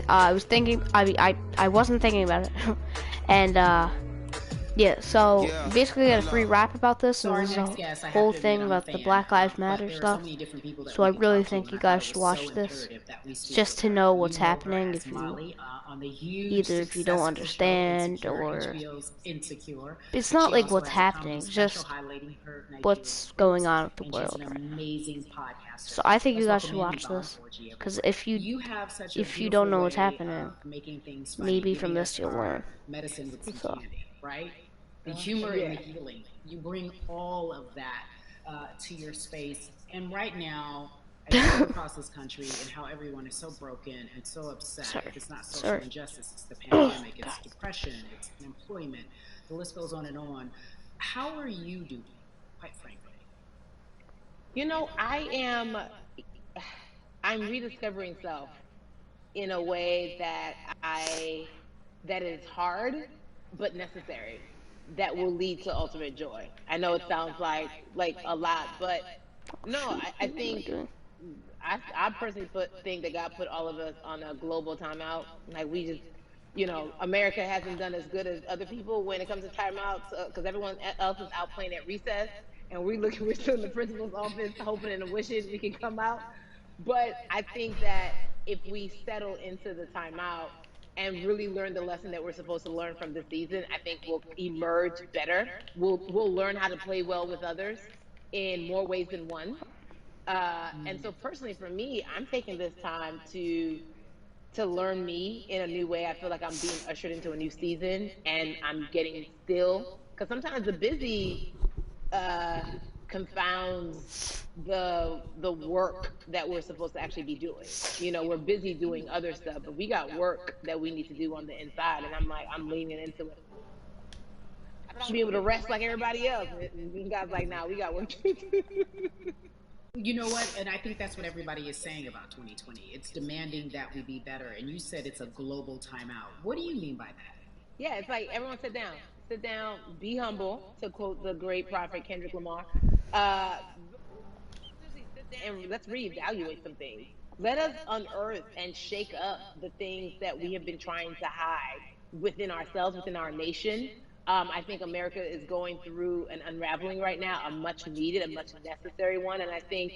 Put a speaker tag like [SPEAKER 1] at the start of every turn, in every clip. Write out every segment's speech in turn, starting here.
[SPEAKER 1] I was thinking. I wasn't thinking about it, and yeah. So
[SPEAKER 2] Yeah,
[SPEAKER 1] basically, I got a free
[SPEAKER 2] hello.
[SPEAKER 1] rap about this,
[SPEAKER 3] So
[SPEAKER 1] and
[SPEAKER 3] our
[SPEAKER 1] this is
[SPEAKER 3] next
[SPEAKER 1] a
[SPEAKER 3] guest, I have
[SPEAKER 1] whole
[SPEAKER 3] to admit,
[SPEAKER 1] thing
[SPEAKER 3] I'm a
[SPEAKER 1] about the
[SPEAKER 3] fan,
[SPEAKER 1] Black Lives
[SPEAKER 3] but
[SPEAKER 1] Matter
[SPEAKER 3] there are so
[SPEAKER 1] stuff.
[SPEAKER 3] many different people that
[SPEAKER 1] So I
[SPEAKER 3] we could
[SPEAKER 1] really
[SPEAKER 3] talk to,
[SPEAKER 1] think
[SPEAKER 3] and
[SPEAKER 1] you
[SPEAKER 3] I thought
[SPEAKER 1] guys
[SPEAKER 3] it
[SPEAKER 1] should
[SPEAKER 3] was so
[SPEAKER 1] watch this,
[SPEAKER 3] imperative that we speak
[SPEAKER 1] just
[SPEAKER 3] with
[SPEAKER 1] to
[SPEAKER 3] her.
[SPEAKER 1] know
[SPEAKER 3] You
[SPEAKER 1] what's
[SPEAKER 3] know her
[SPEAKER 1] happening.
[SPEAKER 3] as
[SPEAKER 1] If you
[SPEAKER 3] Molly on the huge,
[SPEAKER 1] either if you don't
[SPEAKER 3] successful show
[SPEAKER 1] understand,
[SPEAKER 3] Insecure,
[SPEAKER 1] or
[SPEAKER 3] HBO's Insecure.
[SPEAKER 1] it's not
[SPEAKER 3] She
[SPEAKER 1] like
[SPEAKER 3] also
[SPEAKER 1] what's
[SPEAKER 3] has a comedy
[SPEAKER 1] happening,
[SPEAKER 3] special
[SPEAKER 1] just
[SPEAKER 3] highlighting her Nigerian
[SPEAKER 1] what's going
[SPEAKER 3] roots,
[SPEAKER 1] on with the
[SPEAKER 3] and she's
[SPEAKER 1] world
[SPEAKER 3] an
[SPEAKER 1] right now.
[SPEAKER 3] amazing podcaster.
[SPEAKER 1] So I think you
[SPEAKER 3] Let's
[SPEAKER 1] guys
[SPEAKER 3] welcome
[SPEAKER 1] should
[SPEAKER 3] Andy
[SPEAKER 1] watch
[SPEAKER 3] Bond,
[SPEAKER 1] this,
[SPEAKER 3] 4G,
[SPEAKER 1] because
[SPEAKER 3] everyone. You have such a
[SPEAKER 1] if you don't
[SPEAKER 3] beautiful
[SPEAKER 1] know what's
[SPEAKER 3] way
[SPEAKER 1] happening,
[SPEAKER 3] of making things funny,
[SPEAKER 1] maybe from
[SPEAKER 3] giving
[SPEAKER 1] this
[SPEAKER 3] us
[SPEAKER 1] you'll learn.
[SPEAKER 3] our medicine with some
[SPEAKER 1] So
[SPEAKER 3] candy, right? The humor and the
[SPEAKER 4] Yeah.
[SPEAKER 3] healing. You bring all of that to your space. And right now, as you look across this country and how everyone is so broken and so upset, if
[SPEAKER 1] sorry,
[SPEAKER 3] it's not social
[SPEAKER 1] sorry.
[SPEAKER 3] injustice, it's the
[SPEAKER 1] Oh
[SPEAKER 3] pandemic,
[SPEAKER 1] God.
[SPEAKER 3] it's depression, it's unemployment, the list goes on and on. How are you doing, quite frankly?
[SPEAKER 4] You know, I'm rediscovering self in a way that is hard but necessary, that will lead to ultimate joy. I know it sounds like a lot, but
[SPEAKER 1] Oh
[SPEAKER 4] no,
[SPEAKER 1] shoot,
[SPEAKER 4] I
[SPEAKER 1] what am I
[SPEAKER 4] think
[SPEAKER 1] doing?
[SPEAKER 4] I personally think that God put all of us on a global timeout. Like we just, America hasn't done as good as other people when it comes to timeouts, because everyone else is out playing at recess, and we're still in the principal's office hoping and wishing we can come out. But I think that if we settle into the timeout and really learn the lesson that we're supposed to learn from this season, I think we'll emerge better. We'll learn how to play well with others in more ways than one. And so personally for me, I'm taking this time to learn me in a new way. I feel like I'm being ushered into a new season, and I'm getting still, because sometimes the busy uh, confounds the work that we're supposed to actually be doing. We're busy doing other stuff, but we got work that we need to do on the inside, and I'm leaning into it. I thought I'd be able to rest like everybody else, and God's like, "Nah, we got work to do."
[SPEAKER 3] You know what? And I think that's what everybody is saying about 2020. It's demanding that we be better. And you said it's a global timeout. What do you mean by that?
[SPEAKER 4] Yeah, it's like everyone sit down, be humble, to quote the great prophet Kendrick Lamar. Seriously, sit down and let's reevaluate some things. Let us unearth and shake up the things that we have been trying to hide within ourselves, within our nation. I think America is going through an unraveling right now, a much needed, a much necessary one. And I think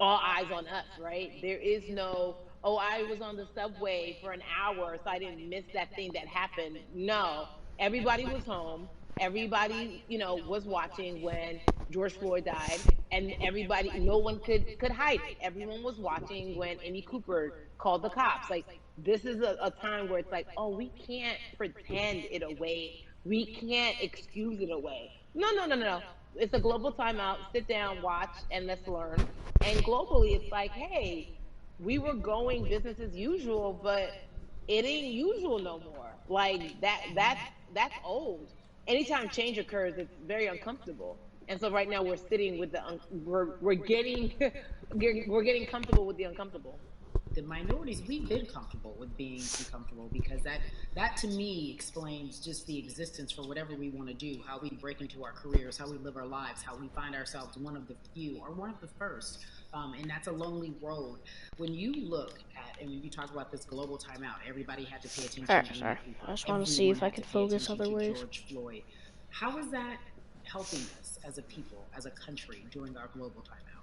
[SPEAKER 4] all eyes on us, right? There is no, oh, I was on the subway for an hour, so I didn't miss that thing that happened. No, everybody was home. Everybody, was watching when George Floyd died, and everybody, no one could hide it. Everyone was watching when Amy Cooper called the cops. Like, this is a time where it's like, oh, we can't pretend it away. We can't excuse it away. No, no, no, no, no. It's a global timeout. Sit down, watch, and let's learn. And globally, it's like, hey, we were going business as usual, but it ain't usual no more. Like that's old. Anytime change occurs, it's very uncomfortable. And so right now we're sitting with we're getting we're getting comfortable with the uncomfortable.
[SPEAKER 3] The minorities, we've been comfortable with being uncomfortable because that to me explains just the existence for whatever we want to do, how we break into our careers, how we live our lives, how we find ourselves one of the few or one of the first. And that's a lonely road. When you look at, and when you talk about this global timeout, everybody had to pay attention
[SPEAKER 1] Alright,
[SPEAKER 3] to Amy
[SPEAKER 1] sorry. I
[SPEAKER 3] Cooper.
[SPEAKER 1] just want to see
[SPEAKER 3] Everyone
[SPEAKER 1] if I
[SPEAKER 3] had to
[SPEAKER 1] could
[SPEAKER 3] pay
[SPEAKER 1] focus
[SPEAKER 3] attention
[SPEAKER 1] other
[SPEAKER 3] to
[SPEAKER 1] ways.
[SPEAKER 3] George Floyd. How is that helping us as a people, as a country during our global timeout?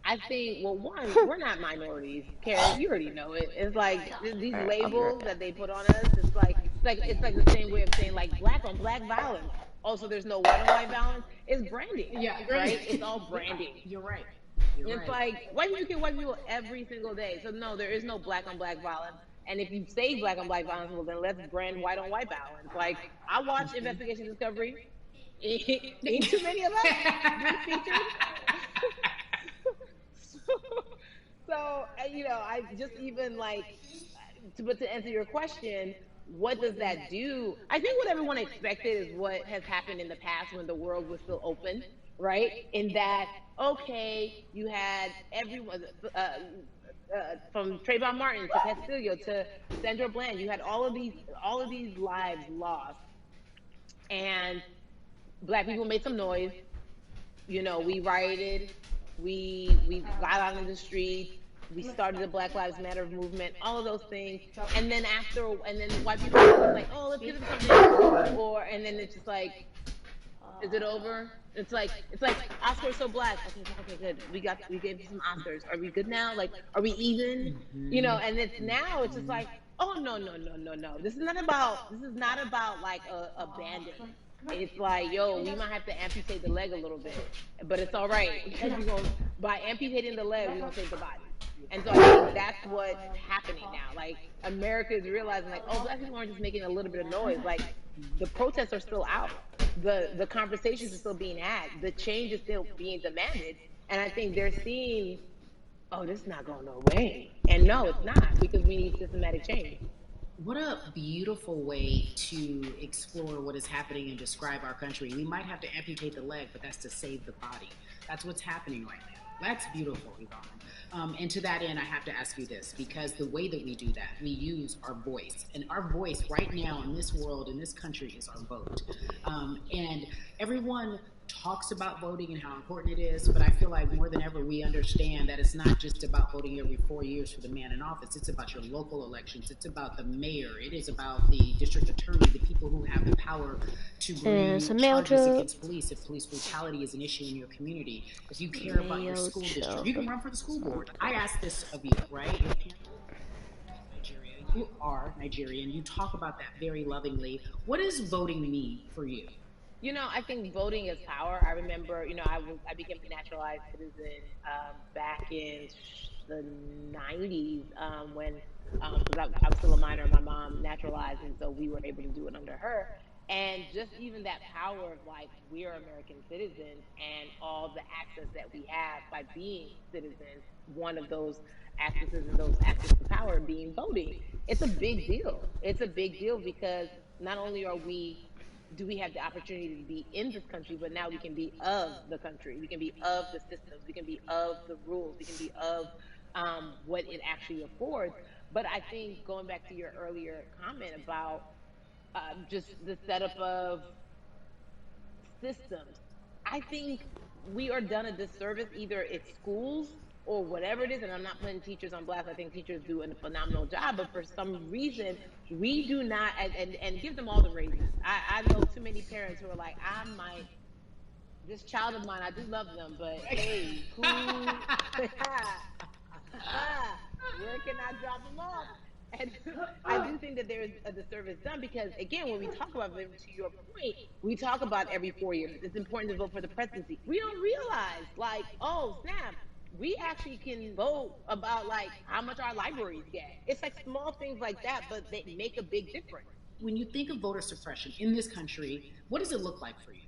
[SPEAKER 4] I think, well, one, we're not minorities, Karen. You already know it. It's like these
[SPEAKER 1] Alright, I'll be right
[SPEAKER 4] labels that
[SPEAKER 1] back.
[SPEAKER 4] they put on us. It's like the same way of saying like black on black violence. Also, there's no white on white violence. It's branding,
[SPEAKER 3] Yeah,
[SPEAKER 4] right? It's
[SPEAKER 3] right.
[SPEAKER 4] all
[SPEAKER 3] Yeah,
[SPEAKER 4] branding.
[SPEAKER 3] you're right. You're
[SPEAKER 4] It's
[SPEAKER 3] right.
[SPEAKER 4] like white people kill white people every single day. So no, there is no black on black violence. And if you say black on black violence, well then let's brand white on white violence. Like I watch Investigation Discovery. Ain't too many of us being featured. So, I just even like, but to answer your question, what does that do? I think what everyone expected is what has happened in the past when the world was still open, right? In that, okay, you had everyone, from Trayvon Martin to Castillo to Sandra Bland, you had all of these lives lost, and black people made some noise. We rioted, we got out in the streets, We started the Black Lives Matter movement, all of those things. And then and then white people are like, oh, let's give them something. And then it's just like, is it over? It's like Oscars so black. Okay, okay, good. We gave you some Oscars. Are we good now? Like, are we even? And it's just like, oh no, no, no, no, no. This is not about like a band-aid. It's like, yo, we might have to amputate the leg a little bit, but it's all right because by amputating the leg, we're gonna save the body. And so I think that's what's happening now. Like America is realizing, like, oh, black people aren't just making a little bit of noise. Like the protests are still out. The conversations are still being had. The change is still being demanded. And I think they're seeing, oh, this is not going no way. And no, it's not, because we need systematic change.
[SPEAKER 3] What a beautiful way to explore what is happening and describe our country. We might have to amputate the leg, but that's to save the body. That's what's happening right now. That's beautiful, Yvonne. And to that end, I have to ask you this, because the way that we do that, we use our voice. And our voice right now in this world, in this country, is our vote. And everyone talks about voting and how important it is, but I feel like more than ever we understand that it's not just about voting every 4 years for the man in office. It's about your local elections. It's about the mayor. It is about the district attorney, the people who have the power to bring charges against police if police brutality is an issue in your community. If you care about your school district, you can run for the school board. I ask this of you, right? Nigeria. You are Nigerian. You talk about that very lovingly. What does voting mean for you?
[SPEAKER 4] I think voting is power. I remember, I became a naturalized citizen back in the 90s when, because I was still a minor, my mom naturalized, and so we were able to do it under her. And just even that power of like, we are American citizens and all the access that we have by being citizens, one of those accesses and those access to power being voting. It's a big deal. It's a big deal because not only do we have the opportunity to be in this country, but now we can be of the country. We can be of the systems. We can be of the rules. We can be of what it actually affords. But I think going back to your earlier comment about just the setup of systems, I think we are done a disservice, either it's schools or whatever it is. And I'm not putting teachers on blast. I think teachers do a phenomenal job, but for some reason we do not, and give them all the raises. I know too many parents who are like, this child of mine, I do love them, but hey, where can I drop them off? And I do think that there is a disservice done because, again, when we talk about voting, to your point, we talk about every 4 years. It's important to vote for the presidency. We don't realize, like, oh, snap, we actually can vote about, like, how much our libraries get. It's like small things like that, but they make a big difference.
[SPEAKER 3] When you think of voter suppression in this country, what does it look like for you?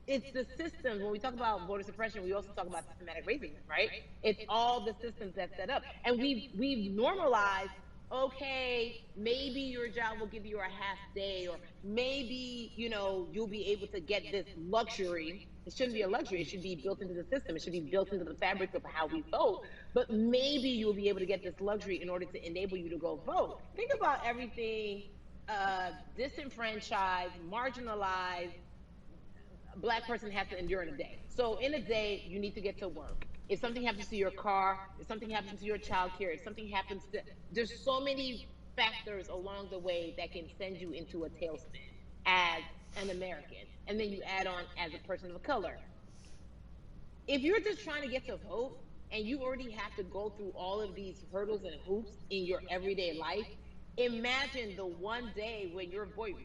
[SPEAKER 4] It's the systems. When we talk about voter suppression, we also talk about systematic racism, right? It's all the systems that set up. And we've normalized, okay, maybe your job will give you a half day, or maybe, you'll be able to get this luxury. It shouldn't be a luxury. It should be built into the system. It should be built into the fabric of how we vote. But maybe you'll be able to get this luxury in order to enable you to go vote. Think about everything disenfranchised, marginalized Black person has to endure in a day. So in a day, you need to get to work. If something happens to your car, if something happens to your child care, if something happens to, there's so many factors along the way that can send you into a tailspin as an American. And then you add on as a person of color. If you're just trying to get to vote and you already have to go through all of these hurdles and hoops in your everyday life, imagine the one day when your voice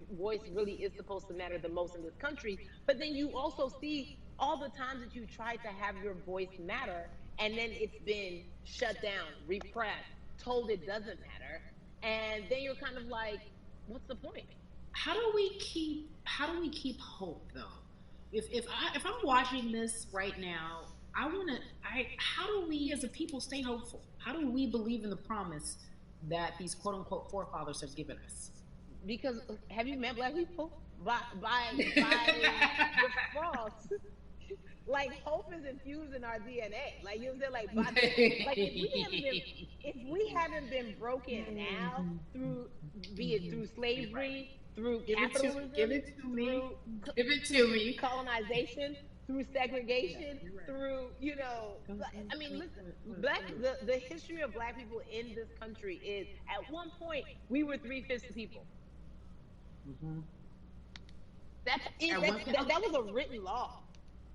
[SPEAKER 4] really is supposed to matter the most in this country, but then you also see all the times that you tried to have your voice matter, and then it's been shut down, repressed, told it doesn't matter, and then you're kind of like, what's the point?
[SPEAKER 3] How do we keep hope though? If I'm watching this right now, how do we as a people stay hopeful? How do we believe in the promise that these quote unquote forefathers have given us?
[SPEAKER 4] Because have you met Black people? By default, like hope is infused in our DNA. Like you said, like if we haven't been broken now through, be it through slavery, through capitalism,
[SPEAKER 3] give it to me, colonization,
[SPEAKER 4] through segregation,
[SPEAKER 3] You're right.
[SPEAKER 4] through, I mean, listen, the history of black people in this country is at one point we were 3/5 the people.
[SPEAKER 3] Mm-hmm.
[SPEAKER 4] That's it. That was a written law.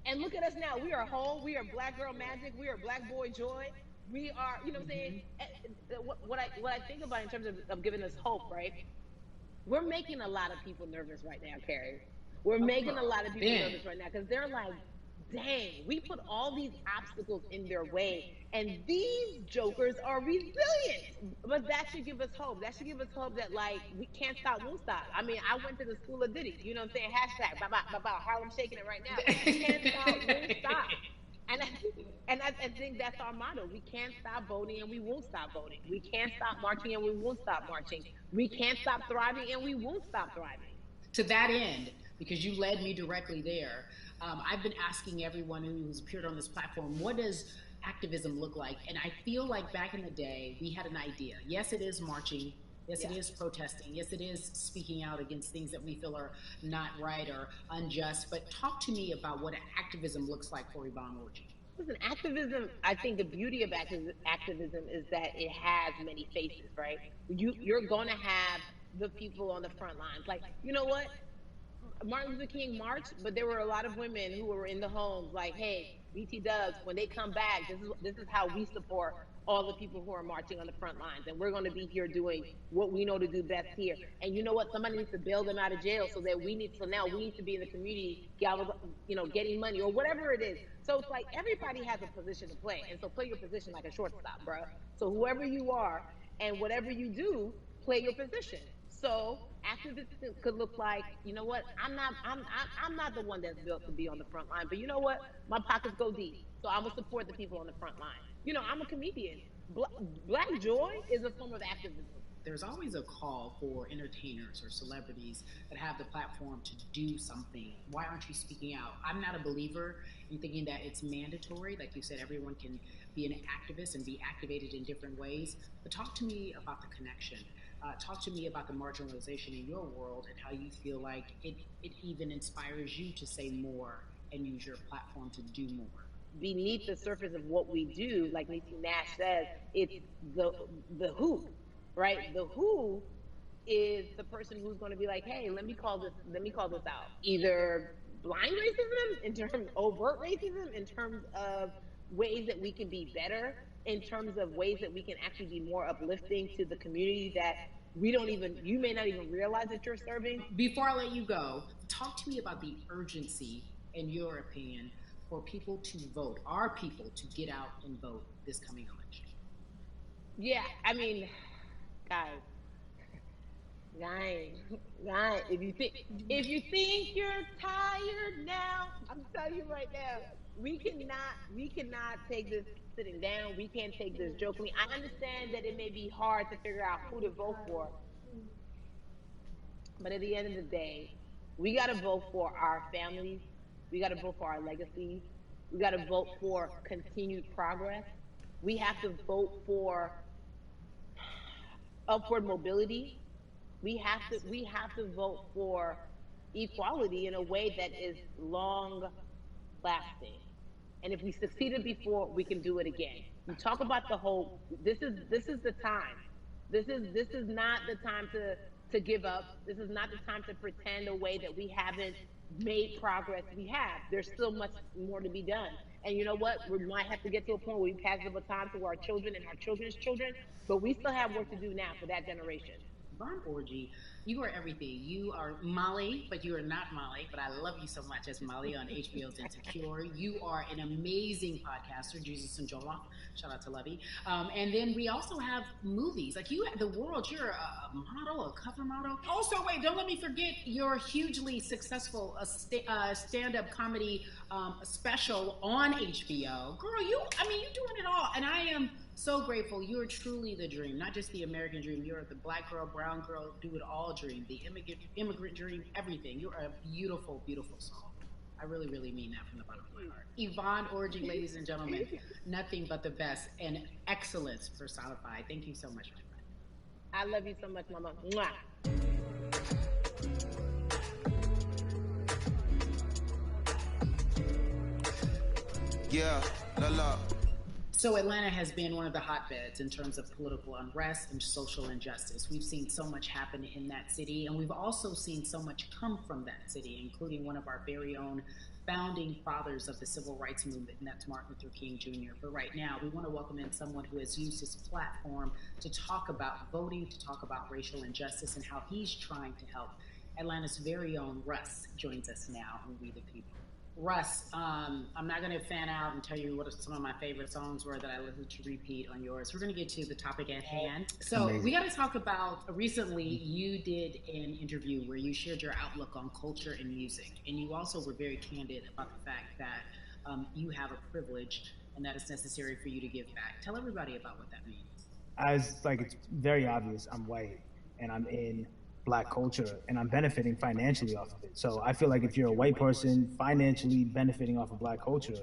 [SPEAKER 4] And look at us now. We are whole. We are black girl magic. We are black boy joy. We are, what I'm saying? What I think about in terms of giving us hope, right? We're making a lot of people nervous right now, Carrie. We're making a lot of people nervous right now because they're like, dang, we put all these obstacles in their way, and these jokers are resilient. But that should give us hope. That should give us hope that, like, we can't stop, won't stop. I mean, I went to the school of Diddy, you know what I'm saying? Hashtag, Harlem shaking it right now. Can't stop, won't stop. And I think that's our motto. We can't stop voting and we won't stop voting. We can't stop marching and we won't stop marching. We can't stop thriving and we won't stop thriving.
[SPEAKER 3] To that end, because you led me directly there, I've been asking everyone who's appeared on this platform, what does activism look like? And I feel like back in the day, we had an idea. Yes, it is marching. Yes, it is protesting. Yes, it is speaking out against things that we feel are not right or unjust. But talk to me about what activism looks like for Yvonne Orji.
[SPEAKER 4] Listen, activism, I think the beauty of activism is that it has many faces, right? You're going to have the people on the front lines. Like, you know what? Martin Luther King marched, but there were a lot of women who were in the homes like, hey, BT Dubs, when they come back, this is how we support all the people who are marching on the front lines. And we're going to be here doing what we know to do best here. And you know what? Somebody needs to bail them out of jail so now we need to be in the community, getting money or whatever it is. So it's like everybody has a position to play. And so play your position like a shortstop, bro. So whoever you are and whatever you do, play your position. So activism could look like, you know what? I'm not the one that's built to be on the front line, but you know what? My pockets go deep, so I'm gonna support the people on the front line. I'm a comedian. Black joy is a form of activism.
[SPEAKER 3] There's always a call for entertainers or celebrities that have the platform to do something. Why aren't you speaking out? I'm not a believer in thinking that it's mandatory. Like you said, everyone can be an activist and be activated in different ways. But talk to me about the connection. Talk to me about the marginalization in your world and how you feel like it even inspires you to say more and use your platform to do more.
[SPEAKER 4] Beneath the surface of what we do, like Niecy Nash says, it's the who, right? The who is the person who's going to be like, hey, let me call this out. Either blind racism, in terms of overt racism, in terms of ways that we can be better, in terms of ways that we can actually be more uplifting to the community that you may not even realize that you're serving.
[SPEAKER 3] Before I let you go, talk to me about the urgency, in your opinion, for people to vote, our people to get out and vote this coming election.
[SPEAKER 4] Yeah, I mean, guys, if you think you're tired now, I'm telling you right now, we cannot take this sitting down. We can't take this jokingly. I understand that it may be hard to figure out who to vote for, but at the end of the day, we got to vote for our families. We got to vote for our legacies. We got to vote for continued progress. We have to vote for upward mobility. We have to vote for equality in a way that is long lasting. And if we succeeded before, we can do it again. You talk about the hope. This is the time. This is not the time to give up. This is not the time to pretend away that we haven't made progress. We have. There's still much more to be done. And you know what? We might have to get to a point where we pass the baton to our children and our children's children, but we still have work to do now for that generation.
[SPEAKER 3] Yvonne Orji, you are everything. You are Molly, but you are not Molly. But I love you so much as Molly on HBO's Insecure. You are an amazing podcaster, Jesus and Jola. Shout out to Lovey. And then we also have movies. Like you have the world. You're a model, a cover model. Also, wait, don't let me forget your hugely successful stand-up comedy special on HBO. Girl, you're doing it all. And I am so grateful. You are truly the dream, not just the American dream. You're the black girl, brown girl, do it all dream, the immigrant dream, everything. You're a beautiful, beautiful soul. I really, really mean that from the bottom of my heart. Yvonne Orji, ladies and gentlemen, nothing but the best and excellence personified. Thank you so much, my friend.
[SPEAKER 4] I love you so much, Mama. Mwah.
[SPEAKER 3] Yeah, so Atlanta has been one of the hotbeds in terms of political unrest and social injustice. We've seen so much happen in that city, and we've also seen so much come from that city, including one of our very own founding fathers of the civil rights movement, and that's Martin Luther King Jr. But right now, we want to welcome in someone who has used his platform to talk about voting, to talk about racial injustice, and how he's trying to help. Atlanta's very own Russ joins us now on We the People. Russ, I'm not going to fan out and tell you what some of my favorite songs were that I listened to repeat on yours. We're going to get to the topic at hand. So we got to talk about recently you did an interview where you shared your outlook on culture and music. And you also were very candid about the fact that you have a privilege and that it's necessary for you to give back. Tell everybody about what that means.
[SPEAKER 2] As like it's very obvious, I'm white and I'm in black culture and I'm benefiting financially off of it. So I feel like if you're a white person financially benefiting off of black culture,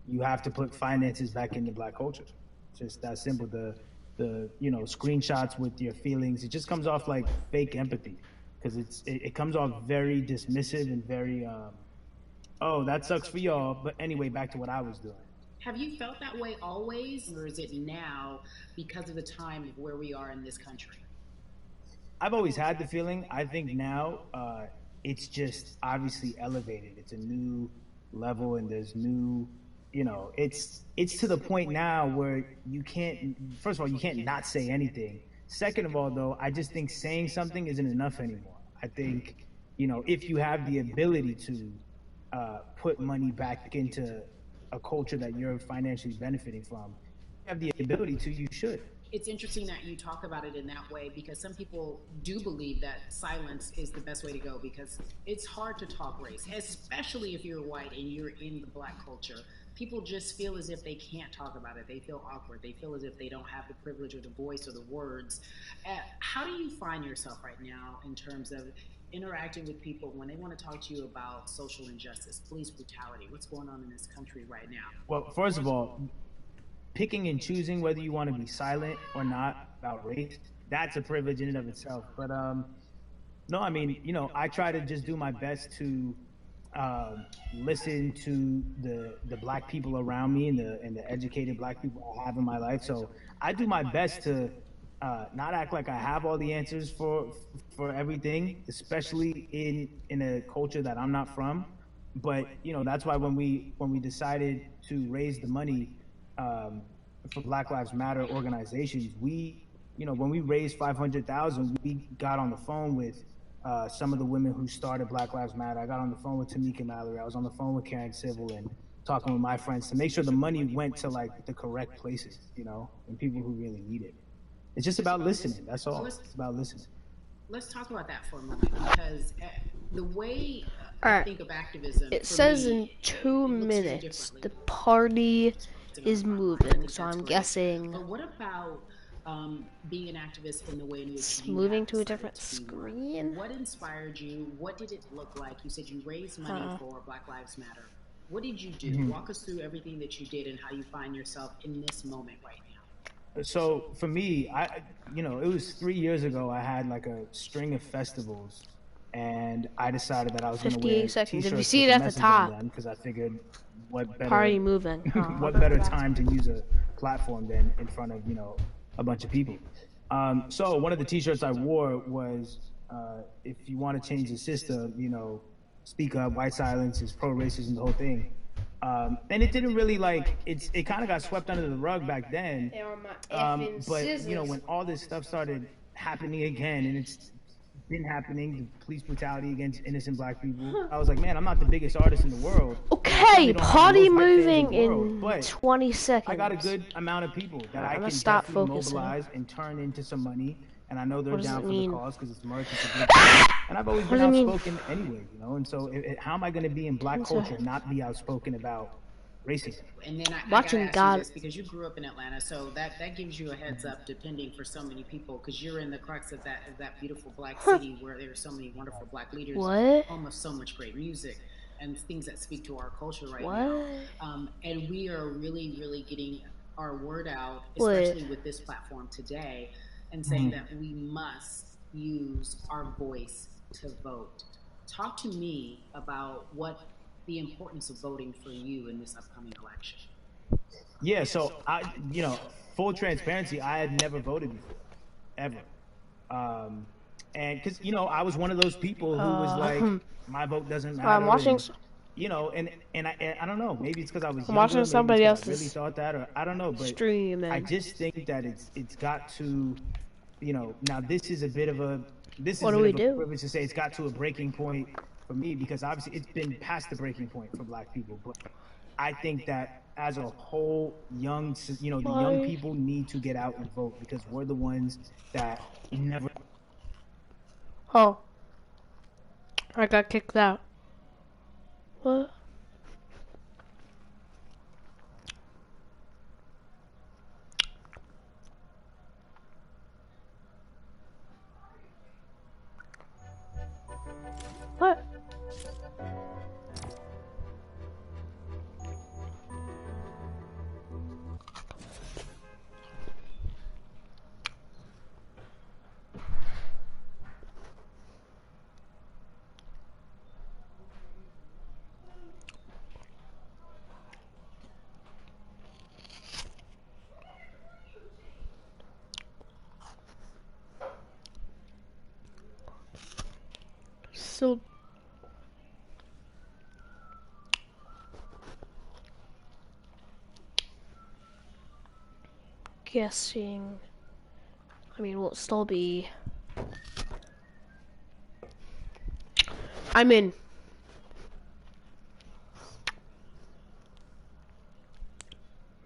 [SPEAKER 2] you have to put finances back into black culture. Just that simple. The screenshots with your feelings, it just comes off like fake empathy because it comes off very dismissive and very oh, that sucks for y'all. But anyway, back to what I was doing.
[SPEAKER 3] Have you felt that way always, or is it now because of the time of where we are in this country?
[SPEAKER 2] I've always had the feeling. I think now it's just obviously elevated. It's a new level, and there's new, it's to the point now where you can't. First of all, you can't not say anything. Second of all, though, I just think saying something isn't enough anymore. I think, if you have the ability to put money back into a culture that you're financially benefiting from, you have the ability to, you should.
[SPEAKER 3] It's interesting that you talk about it in that way because some people do believe that silence is the best way to go because it's hard to talk race, especially if you're white and you're in the black culture. People just feel as if they can't talk about it. They feel awkward. They feel as if they don't have the privilege or the voice or the words. How do you find yourself right now in terms of interacting with people when they want to talk to you about social injustice, police brutality? What's going on in this country right now?
[SPEAKER 2] Well, first of all, picking and choosing whether you want to be silent or not about race, that's a privilege in and of itself. But no, I mean, I try to just do my best to listen to the black people around me and the educated black people I have in my life. So I do my best to not act like I have all the answers for everything, especially in a culture that I'm not from. But that's why when we decided to raise the money for Black Lives Matter organizations, when we raised 500,000, we got on the phone with some of the women who started Black Lives Matter. I got on the phone with Tamika Mallory. I was on the phone with Karen Civil and talking with my friends to make sure the money went to like the correct places, and people who really need it. It's just about listening. That's all. It's about listening.
[SPEAKER 3] Let's talk about that for a moment because the way I think of activism.
[SPEAKER 1] It says in 2 minutes the party is moving, so I'm guessing.
[SPEAKER 3] But what about being an activist in the way in which
[SPEAKER 1] it's
[SPEAKER 3] you
[SPEAKER 1] moving to a different screen?
[SPEAKER 3] What inspired you? What did it look like? You said you raised money for Black Lives Matter. What did you do? Mm-hmm. Walk us through everything that you did and how you find yourself in this moment right now.
[SPEAKER 2] So for me, it was 3 years ago. I had like a string of festivals, and I decided that I was going to wear
[SPEAKER 1] seconds.
[SPEAKER 2] T-shirts.
[SPEAKER 1] Did you see it at the top?
[SPEAKER 2] Because I figured, what better
[SPEAKER 1] party moving?
[SPEAKER 2] What better time to use a platform than in front of a bunch of people? So one of the T-shirts I wore was, "If you want to change the system, speak up. White silence is pro-racism." The whole thing. And it didn't really it kind of got swept under the rug back then. But when all this stuff started happening again, and it's been happening, the police brutality against innocent black people, I was like, man, I'm not the biggest artist in the world.
[SPEAKER 1] Okay, party moving in 20 seconds.
[SPEAKER 2] I got a good amount of people that I can definitely mobilize and turn into some money. And I know they're down for the cause because it's merch. It's a good and I've always been outspoken anyway, and so how am I going to be in black culture and not be outspoken about racism?
[SPEAKER 3] And then I gotta ask you this, because you grew up in Atlanta, so that gives you a heads up, depending for so many people, because you're in the crux of that beautiful black city where there are so many wonderful black leaders, home of so much great music and things that speak to our culture right now. And we are really, really getting our word out, especially with this platform today, and saying that we must use our voice to vote. Talk to me about what the importance of voting for you in this upcoming election.
[SPEAKER 2] Yeah, so full transparency, I had never voted before, ever. Um, and because I was one of those people who was like,
[SPEAKER 1] Hmm.
[SPEAKER 2] my vote doesn't
[SPEAKER 1] I'm
[SPEAKER 2] matter,
[SPEAKER 1] watching.
[SPEAKER 2] and and I don't know, maybe it's because I was
[SPEAKER 1] I'm watching
[SPEAKER 2] younger, maybe it's
[SPEAKER 1] somebody
[SPEAKER 2] because I really
[SPEAKER 1] else's
[SPEAKER 2] thought that, or I don't know, but
[SPEAKER 1] stream,
[SPEAKER 2] I
[SPEAKER 1] and
[SPEAKER 2] just think that it's got to, now this is
[SPEAKER 1] what
[SPEAKER 2] a
[SPEAKER 1] do
[SPEAKER 2] bit
[SPEAKER 1] we
[SPEAKER 2] of a
[SPEAKER 1] do?
[SPEAKER 2] privilege to say it's got to a breaking point for me because obviously it's been past the breaking point for Black people, but I think that as a whole, the young
[SPEAKER 1] Why?
[SPEAKER 2] people need to get out and vote because we're the ones that never.
[SPEAKER 1] Oh, I got kicked out. What? What? Still guessing. I mean, we'll still be. I'm in.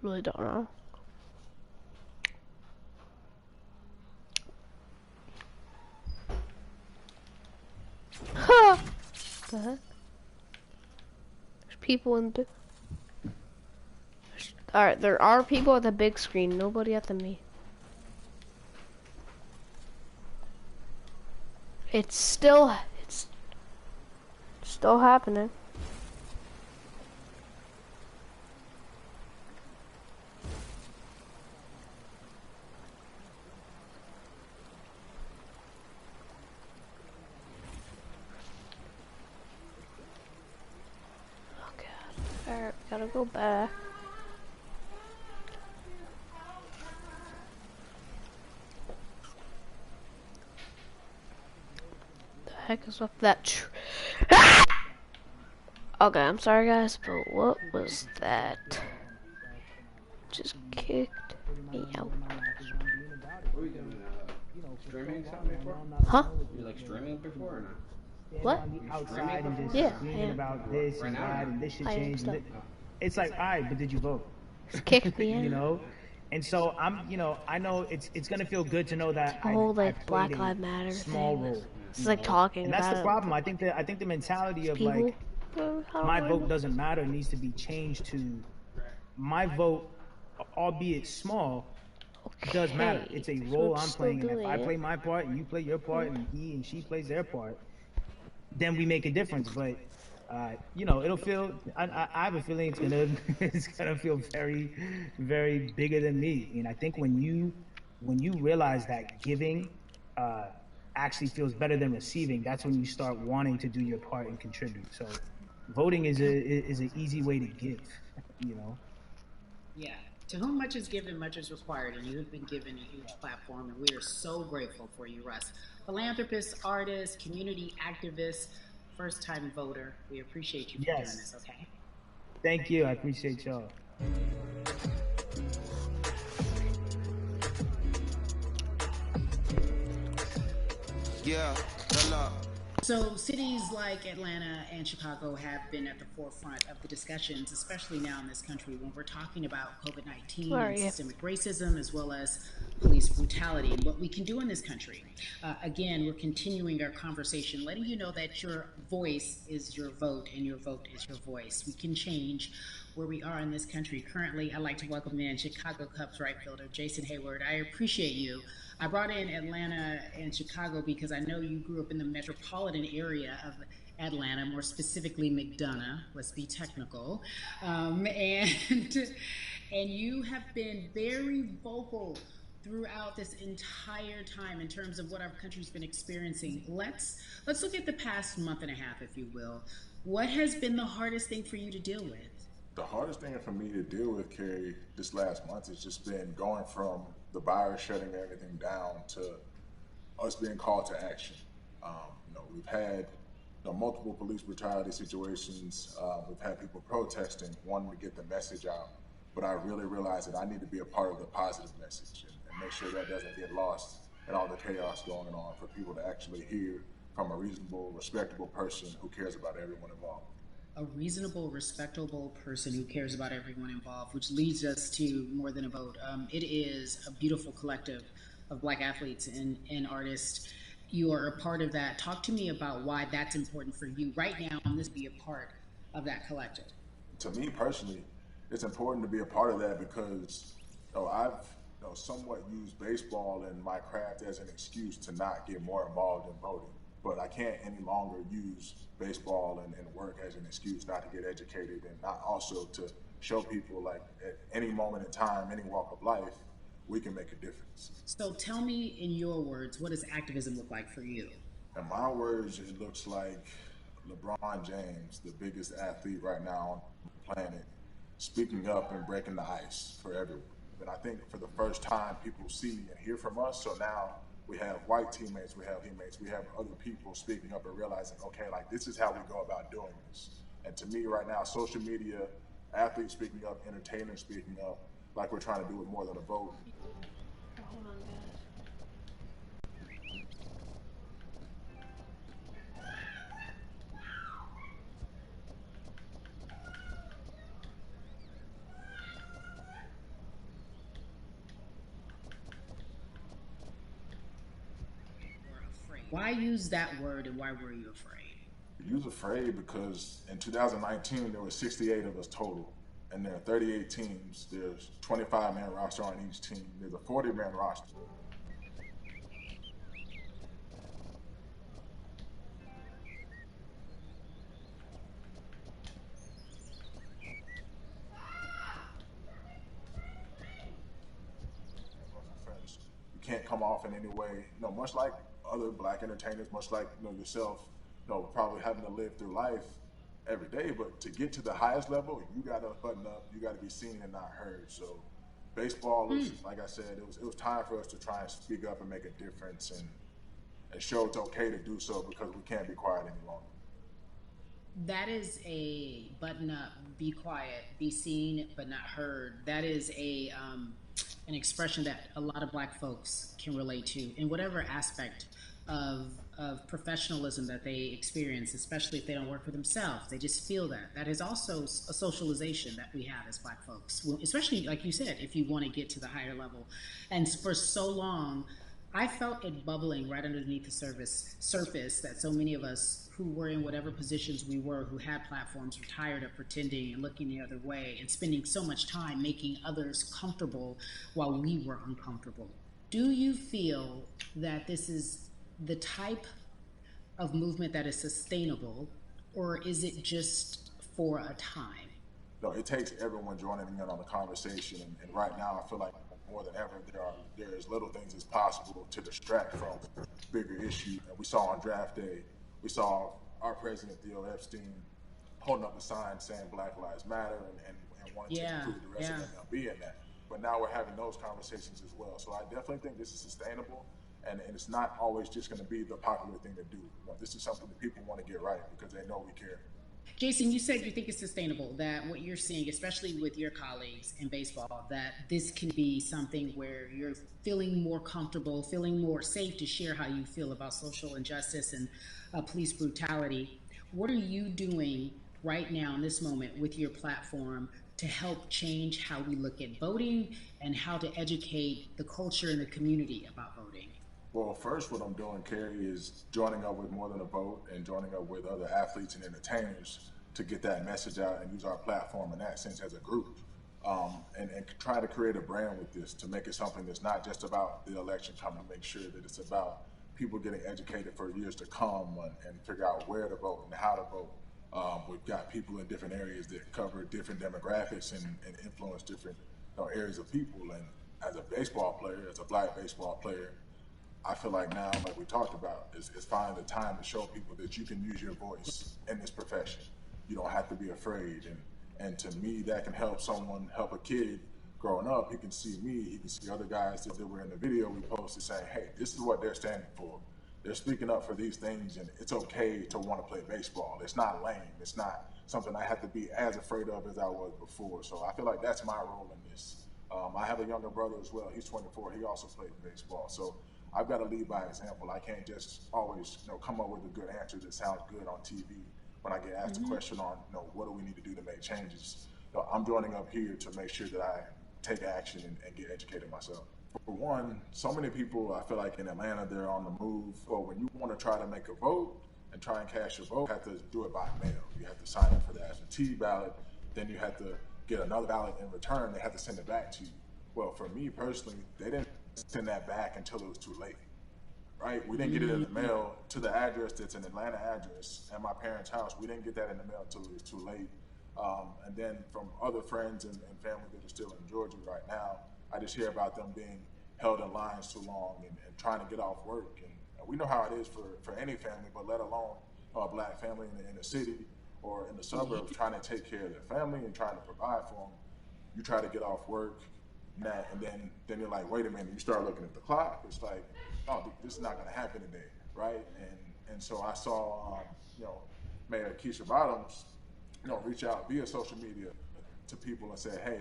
[SPEAKER 1] Really don't know. Ha! The heck? There's people in. Alright, there are people at the big screen. Nobody at the me. It's still happening. Okay. Alright, we gotta go back. The heck is up that Okay, I'm sorry guys, but what was that? Just kicked me out.
[SPEAKER 5] What are you doing? Streaming something before?
[SPEAKER 1] Huh?
[SPEAKER 5] You like streaming before or not?
[SPEAKER 1] What?
[SPEAKER 2] Outside and just
[SPEAKER 1] Yeah,
[SPEAKER 2] screaming
[SPEAKER 1] yeah.
[SPEAKER 2] about this
[SPEAKER 5] Right
[SPEAKER 2] and
[SPEAKER 5] now,
[SPEAKER 2] that and this should
[SPEAKER 1] I am
[SPEAKER 2] change.
[SPEAKER 1] still.
[SPEAKER 2] It's like, all right, but did you vote?
[SPEAKER 1] Just kicked me
[SPEAKER 2] you
[SPEAKER 1] out.
[SPEAKER 2] know, and so I know it's gonna feel good to know that
[SPEAKER 1] The whole
[SPEAKER 2] I
[SPEAKER 1] like
[SPEAKER 2] played
[SPEAKER 1] Black
[SPEAKER 2] a
[SPEAKER 1] Lives Matter
[SPEAKER 2] small
[SPEAKER 1] thing.
[SPEAKER 2] role.
[SPEAKER 1] It's like talking
[SPEAKER 2] And that's
[SPEAKER 1] about
[SPEAKER 2] the
[SPEAKER 1] it.
[SPEAKER 2] problem. I think the mentality of
[SPEAKER 1] People.
[SPEAKER 2] like my vote doesn't matter needs to be changed to my vote, albeit small, does matter. It's a
[SPEAKER 1] So
[SPEAKER 2] role
[SPEAKER 1] it's
[SPEAKER 2] I'm
[SPEAKER 1] still
[SPEAKER 2] playing, and if
[SPEAKER 1] doing
[SPEAKER 2] I
[SPEAKER 1] it.
[SPEAKER 2] play my part and you play your part, and he and she plays their part, then we make a difference. But it'll feel. I have a feeling it's gonna it's gonna feel very, very bigger than me. And I think when you realize that giving uh, actually feels better than receiving, that's when you start wanting to do your part and contribute. So, voting is an easy way to give. You know.
[SPEAKER 3] Yeah. To whom much is given, much is required, and you have been given a huge platform, and we are so grateful for you, Russ. Philanthropist, artist, community activist, first time voter. We appreciate you for doing
[SPEAKER 2] Yes.
[SPEAKER 3] this, okay?
[SPEAKER 2] Thank you. I appreciate y'all.
[SPEAKER 6] Yeah, hello.
[SPEAKER 3] So, cities like Atlanta and Chicago have been at the forefront of the discussions, especially now in this country when we're talking about COVID 19
[SPEAKER 1] Where are
[SPEAKER 3] and
[SPEAKER 1] you?
[SPEAKER 3] systemic racism as well as police brutality and what we can do in this country. Again, we're continuing our conversation, letting you know that your voice is your vote and your vote is your voice. We can change where we are in this country. Currently, I'd like to welcome in Chicago Cubs right fielder Jason Hayward. I appreciate you. I brought in Atlanta and Chicago because I know you grew up in the metropolitan area of Atlanta, more specifically McDonough. Let's be technical, and and you have been very vocal throughout this entire time in terms of what our country's been experiencing. Let's look at the past month and a half, if you will. What has been the hardest thing for you to deal with?
[SPEAKER 7] The hardest thing for me to deal with, Carrie, this last month has just been going from the virus shutting everything down to us being called to action. We've had multiple police brutality situations. We've had people protesting, wanting to get the message out. But I really realized that I need to be a part of the positive message and make sure that doesn't get lost in all the chaos going on for people to actually hear from a reasonable, respectable person who cares about everyone involved.
[SPEAKER 3] A reasonable, respectable person who cares about everyone involved, which leads us to More Than a Vote. It is a beautiful collective of Black athletes and artists. You are a part of that. Talk to me about why that's important for you right now and this be a part of that collective.
[SPEAKER 7] To me personally, it's important to be a part of that because I've somewhat used baseball and my craft as an excuse to not get more involved in voting. But I can't any longer use baseball and work as an excuse not to get educated and not also to show people like at any moment in time, any walk of life, we can make a difference.
[SPEAKER 3] So tell me in your words, what does activism look like for you?
[SPEAKER 7] In my words, it looks like LeBron James, the biggest athlete right now on the planet, speaking up and breaking the ice for everyone. And I think for the first time, people see and hear from us. So now we have white teammates, we have teammates, we have other people speaking up and realizing, okay, like this is how we go about doing this. And to me right now, social media, athletes speaking up, entertainers speaking up, like we're trying to do with More Than a Vote.
[SPEAKER 1] Hold on, guys.
[SPEAKER 3] Why use that word and why were you afraid?
[SPEAKER 7] You was afraid because in 2019 there were 68 of us total, and there are 38 teams. There's 25-man roster on each team. There's a 40-man roster. You can't come off in any way, much like other Black entertainers, much like yourself, probably having to live through life every day. But to get to the highest level, you got to button up, you got to be seen and not heard. So baseball is, like I said, it was time for us to try and speak up and make a difference and show it's okay to do so because we can't be quiet any longer.
[SPEAKER 3] That is a button up, be quiet, be seen but not heard. That is an expression that a lot of Black folks can relate to in whatever aspect of professionalism that they experience, especially if they don't work for themselves. They just feel that. That is also a socialization that we have as Black folks, especially, like you said, if you want to get to the higher level. And for so long, I felt it bubbling right underneath the surface that so many of us who were in whatever positions we were, who had platforms, were tired of pretending and looking the other way and spending so much time making others comfortable while we were uncomfortable. Do you feel that this is the type of movement that is sustainable, or is it just for a time?
[SPEAKER 7] No, it takes everyone joining in on the conversation, and right now I feel like more than ever there is little things as possible to distract from bigger issues. And we saw on draft day, we saw our president Theo Epstein holding up a sign saying Black Lives Matter and wanting to include the rest of MLB in that. But now we're having those conversations as well. So I definitely think this is sustainable, and it's not always just going to be the popular thing to do. This is something that people want to get right because they know we care.
[SPEAKER 3] Jason, you said you think it's sustainable, that what you're seeing, especially with your colleagues in baseball, that this can be something where you're feeling more comfortable, feeling more safe to share how you feel about social injustice and police brutality. What are you doing right now in this moment with your platform to help change how we look at voting and how to educate the culture and the community about voting?
[SPEAKER 7] Well, first, what I'm doing, Carrie, is joining up with More Than a Vote and joining up with other athletes and entertainers to get that message out and use our platform in that sense as a group. And try to create a brand with this to make it something that's not just about the election coming, make sure that it's about people getting educated for years to come and figure out where to vote and how to vote. We've got people in different areas that cover different demographics and influence different areas of people. And as a baseball player, as a Black baseball player, I feel like now, like we talked about, is finding the time to show people that you can use your voice in this profession. You don't have to be afraid. And to me, that can help someone, help a kid growing up. He can see me, he can see other guys that were in the video we posted saying, hey, this is what they're standing for. They're speaking up for these things, and it's okay to want to play baseball. It's not lame. It's not something I have to be as afraid of as I was before. So I feel like that's my role in this. I have a younger brother as well. He's 24. He also played baseball. So I've got to lead by example. I can't just always, come up with a good answer that sounds good on TV when I get asked a question on, what do we need to do to make changes. I'm joining up here to make sure that I take action and get educated myself. For one, so many people, I feel like in Atlanta, they're on the move. But when you want to try to make a vote and try and cast your vote, you have to do it by mail. You have to sign up for the absentee ballot. Then you have to get another ballot in return. They have to send it back to you. Well, for me personally, they didn't send that back until it was too late. Right? We didn't get it in the mail to the address that's an Atlanta address at my parents' house. We didn't get that in the mail until it was too late. And then from other friends and family that are still in Georgia right now, I just hear about them being held in lines too long and trying to get off work. And we know how it is for any family, but let alone a black family in the city or in the suburbs trying to take care of their family and trying to provide for them. You try to get off work, and then you're like, wait a minute, you start looking at the clock. It's like, oh, this is not going to happen today, right? And so I saw, Mayor Keisha Bottoms, reach out via social media to people and say, hey,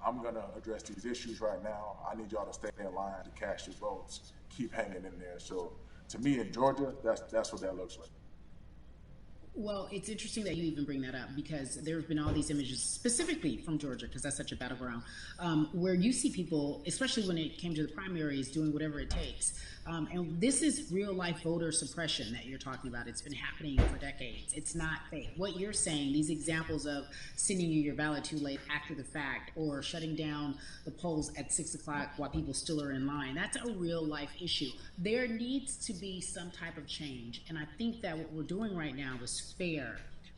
[SPEAKER 7] I'm going to address these issues right now. I need y'all to stay in line to cast your votes. Keep hanging in there. So to me in Georgia, that's what that looks like.
[SPEAKER 3] Well, it's interesting that you even bring that up because there have been all these images specifically from Georgia, because that's such a battleground, where you see people, especially when it came to the primaries, doing whatever it takes. And this is real life voter suppression that you're talking about. It's been happening for decades. It's not fake. What you're saying, these examples of sending you your ballot too late after the fact or shutting down the polls at 6 o'clock while people still are in line, that's a real life issue. There needs to be some type of change. And I think that what we're doing right now is fair.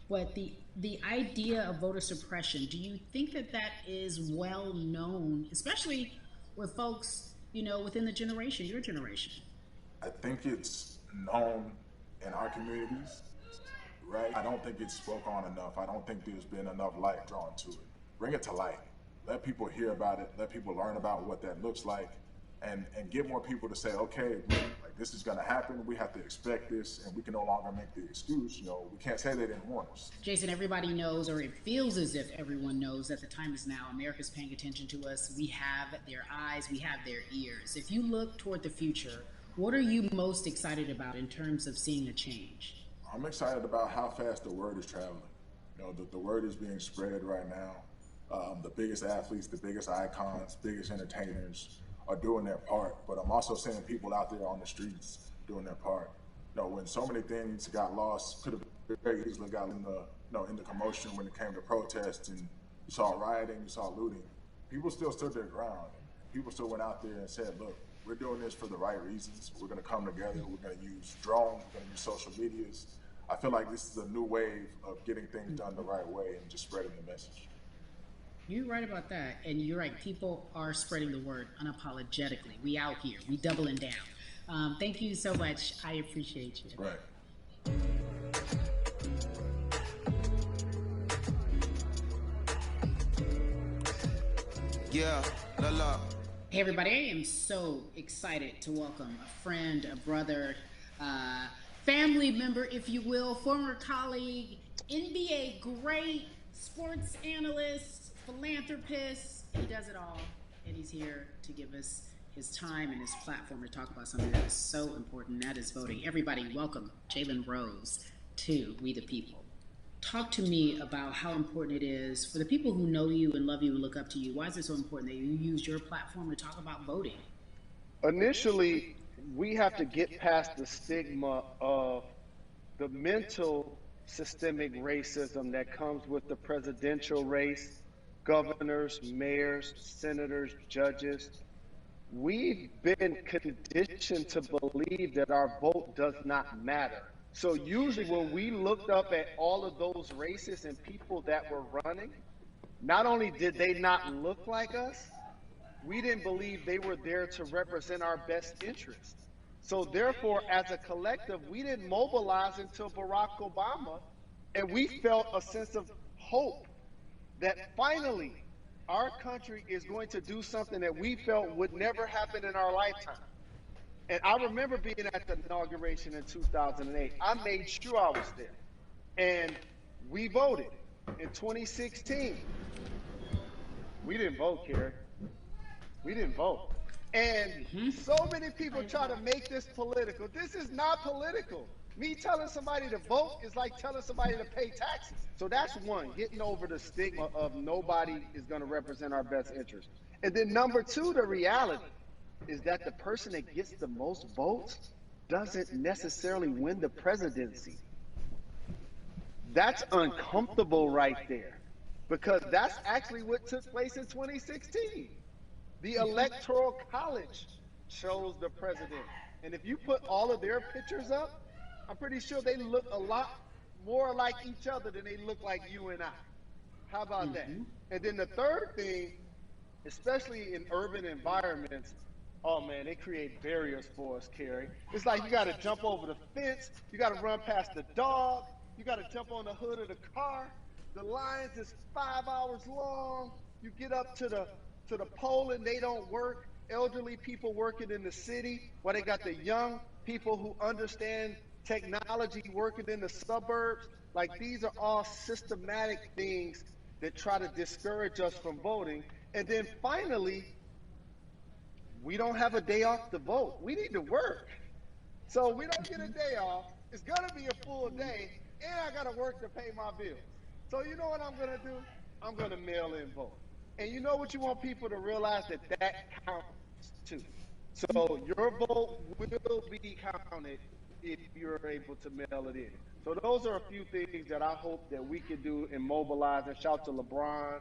[SPEAKER 3] But the idea of voter suppression, do you think that is well known, especially with folks, within the generation, your generation?
[SPEAKER 7] I think it's known in our communities, right? I don't think it's spoke on enough. I don't think there's been enough light drawn to it. Bring it to light. Let people hear about it. Let people learn about what that looks like. And get more people to say, okay, like this is going to happen. We have to expect this, and we can no longer make the excuse. We can't say they didn't warn us.
[SPEAKER 3] Jason, everybody knows, or it feels as if everyone knows that the time is now. America's paying attention to us. We have their eyes. We have their ears. If you look toward the future, what are you most excited about in terms of seeing a change?
[SPEAKER 7] I'm excited about how fast the word is traveling. The word is being spread right now. The biggest athletes, the biggest icons, biggest entertainers are doing their part, but I'm also seeing people out there on the streets doing their part. When so many things got lost, could have very easily got in the commotion when it came to protests, and you saw rioting, you saw looting. People still stood their ground. People still went out there and said, look, we're doing this for the right reasons. We're going to come together. We're going to use drones. We're going to use social medias. I feel like this is a new wave of getting things done the right way and just spreading the message.
[SPEAKER 3] You're right about that, and you're right. People are spreading the word unapologetically. We out here. We doubling down. Thank you so much. I appreciate you.
[SPEAKER 7] Right.
[SPEAKER 6] Yeah, la la.
[SPEAKER 3] Hey everybody, I am so excited to welcome a friend, a brother, family member, if you will, former colleague, NBA great, sports analyst, philanthropist. He does it all, and he's here to give us his time and his platform to talk about something that is so important, that is voting. Everybody, welcome Jalen Rose to We the People. Talk to me about how important it is for the people who know you and love you and look up to you. Why is it so important that you use your platform to talk about voting?
[SPEAKER 5] Initially, we have to get past the stigma of the mental systemic racism that comes with the presidential race, governors, mayors, senators, judges. We've been conditioned to believe that our vote does not matter. So usually when we looked up at all of those races and people that were running, not only did they not look like us, we didn't believe they were there to represent our best interests. So therefore, as a collective, we didn't mobilize until Barack Obama, and we felt a sense of hope that finally our country is going to do something that we felt would never happen in our lifetime. And I remember being at the inauguration in 2008. I made sure I was there. And we voted in 2016. We didn't vote, Kerry. We didn't vote. And so many people try to make this political. This is not political. Me telling somebody to vote is like telling somebody to pay taxes. So that's one, getting over the stigma of nobody is going to represent our best interest. And then number two, the reality is that the person that gets the most votes doesn't necessarily win the presidency. That's uncomfortable right there, because that's actually what took place in 2016. The Electoral College chose the president. And if you put all of their pictures up, I'm pretty sure they look a lot more like each other than they look like you and I. How about that? And then the third thing, especially in urban environments, oh man, they create barriers for us, Kerry. It's like you got to jump over the fence, you got to run past the dog, you got to jump on the hood of the car. The lines is 5 hours long. You get up to the poll and they don't work. Elderly people working in the city, while they got the young people who understand technology working in the suburbs. Like, these are all systematic things that try to discourage us from voting. And then finally, we don't have a day off to vote. We need to work. So we don't get a day off. It's going to be a full day, and I got to work to pay my bills. So you know what I'm going to do? I'm going to mail in vote. And you know what you want people to realize? That counts too. So your vote will be counted if you're able to mail it in. So those are a few things that I hope that we can do and mobilize. And shout to LeBron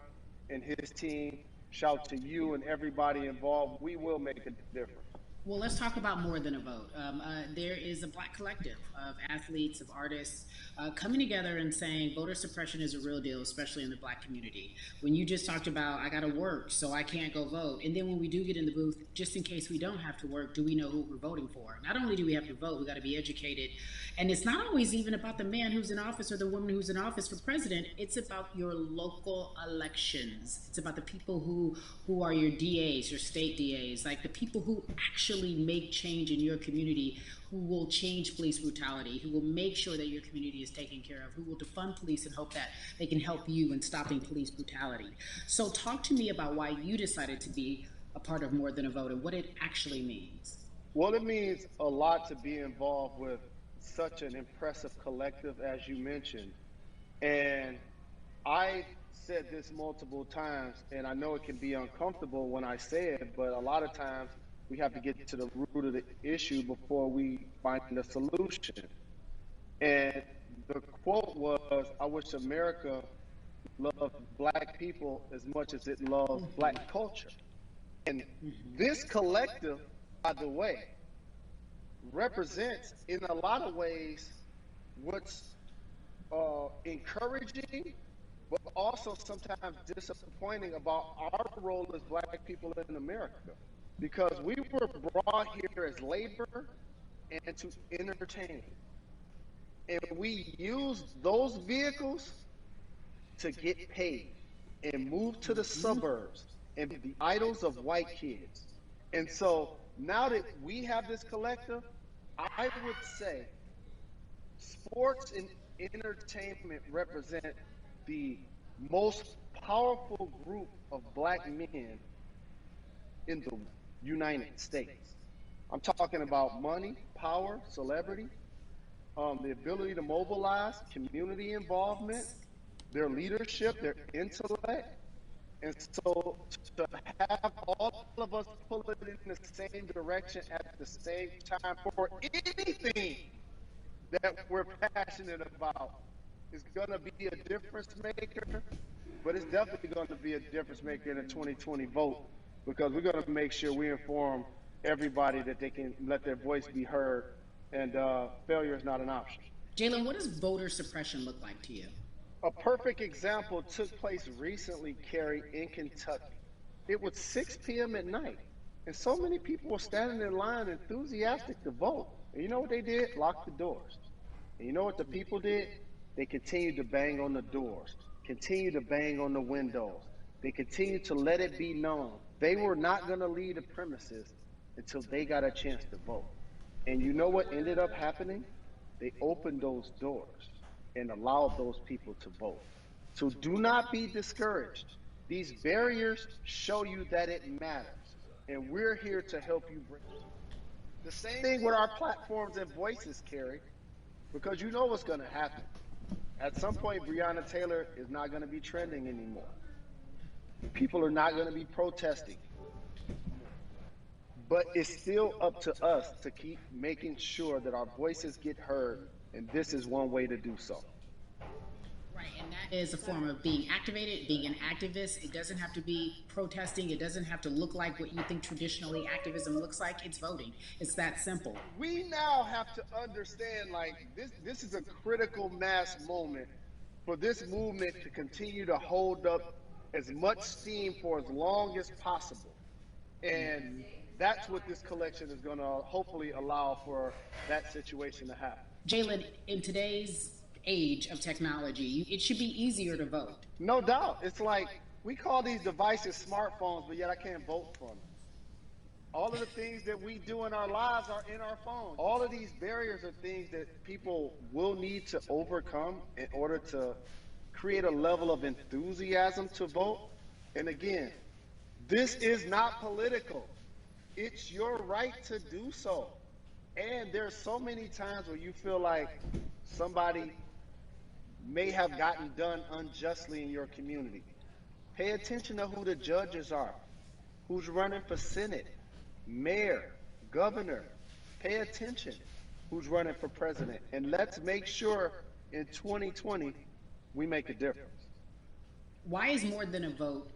[SPEAKER 5] and his team. Shout to you and everybody involved. We will make a difference.
[SPEAKER 3] Well, let's talk about more than a vote. There is a Black collective of athletes, of artists coming together and saying voter suppression is a real deal, especially in the Black community. When you just talked about, I got to work, so I can't go vote. And then when we do get in the booth, just in case we don't have to work, do we know who we're voting for? Not only do we have to vote, we got to be educated. And it's not always even about the man who's in office or the woman who's in office for president. It's about your local elections. It's about the people who are your DAs, your state DAs, like the people who actually make change in your community, who will change police brutality, who will make sure that your community is taken care of, who will defund police and hope that they can help you in stopping police brutality. So talk to me about why you decided to be a part of More Than a Vote and what it actually means.
[SPEAKER 5] Well, it means a lot to be involved with such an impressive collective, as you mentioned. And I said this multiple times, and I know it can be uncomfortable when I say it, but a lot of times we have to get to the root of the issue before we find a solution. And the quote was, I wish America loved Black people as much as it loves Black culture. And this collective, by the way, represents in a lot of ways what's encouraging, but also sometimes disappointing about our role as Black people in America. Because we were brought here as labor and to entertain. And we use those vehicles to get paid and move to the suburbs and be the idols of white kids. And so now that we have this collective, I would say sports and entertainment represent the most powerful group of Black men in the United States. I'm talking about money, power, celebrity, the ability to mobilize, community involvement, their leadership, their intellect. And so to have all of us pull it in the same direction at the same time for anything that we're passionate about is going to be a difference maker, but it's definitely going to be a difference maker in the 2020 vote, because we're going to make sure we inform everybody that they can let their voice be heard, and failure is not an option.
[SPEAKER 3] Jalen, what does voter suppression look like to you?
[SPEAKER 5] A perfect example took place recently, Kerry, in Kentucky. It was 6 p.m. at night, and so many people were standing in line enthusiastic to vote. And you know what they did? Locked the doors. And you know what the people did? They continued to bang on the doors. continue to bang on the windows. They continue to let it be known they were not going to leave the premises until they got a chance to vote. And you know what ended up happening? They opened those doors and allowed those people to vote. So do not be discouraged. These barriers show you that it matters. And we're here to help you break it. The same thing with our platforms and voices, Carrie, because you know what's going to happen. At some point, Breonna Taylor is not going to be trending anymore. People are not going to be protesting. But it's still up to us to keep making sure that our voices get heard, and this is one way to do so.
[SPEAKER 3] Right, and that is a form of being activated, being an activist. It doesn't have to be protesting. It doesn't have to look like what you think traditionally activism looks like. It's voting. It's that simple.
[SPEAKER 5] We now have to understand, like, this is a critical mass moment for this movement to continue to hold up as much steam for as long as possible. And that's what this collection is going to hopefully allow for that situation to happen.
[SPEAKER 3] Jalen, in today's age of technology, it should be easier to vote.
[SPEAKER 5] No doubt. It's like we call these devices smartphones, but yet I can't vote from them. All of the things that we do in our lives are in our phones. All of these barriers are things that people will need to overcome in order to create a level of enthusiasm to vote. And again, this is not political. It's your right to do so. And there's so many times where you feel like somebody may have gotten done unjustly in your community. Pay attention to who the judges are, who's running for Senate, mayor, governor. Pay attention who's running for president. And let's make sure in 2020 we make a difference.
[SPEAKER 3] Why is more than a vote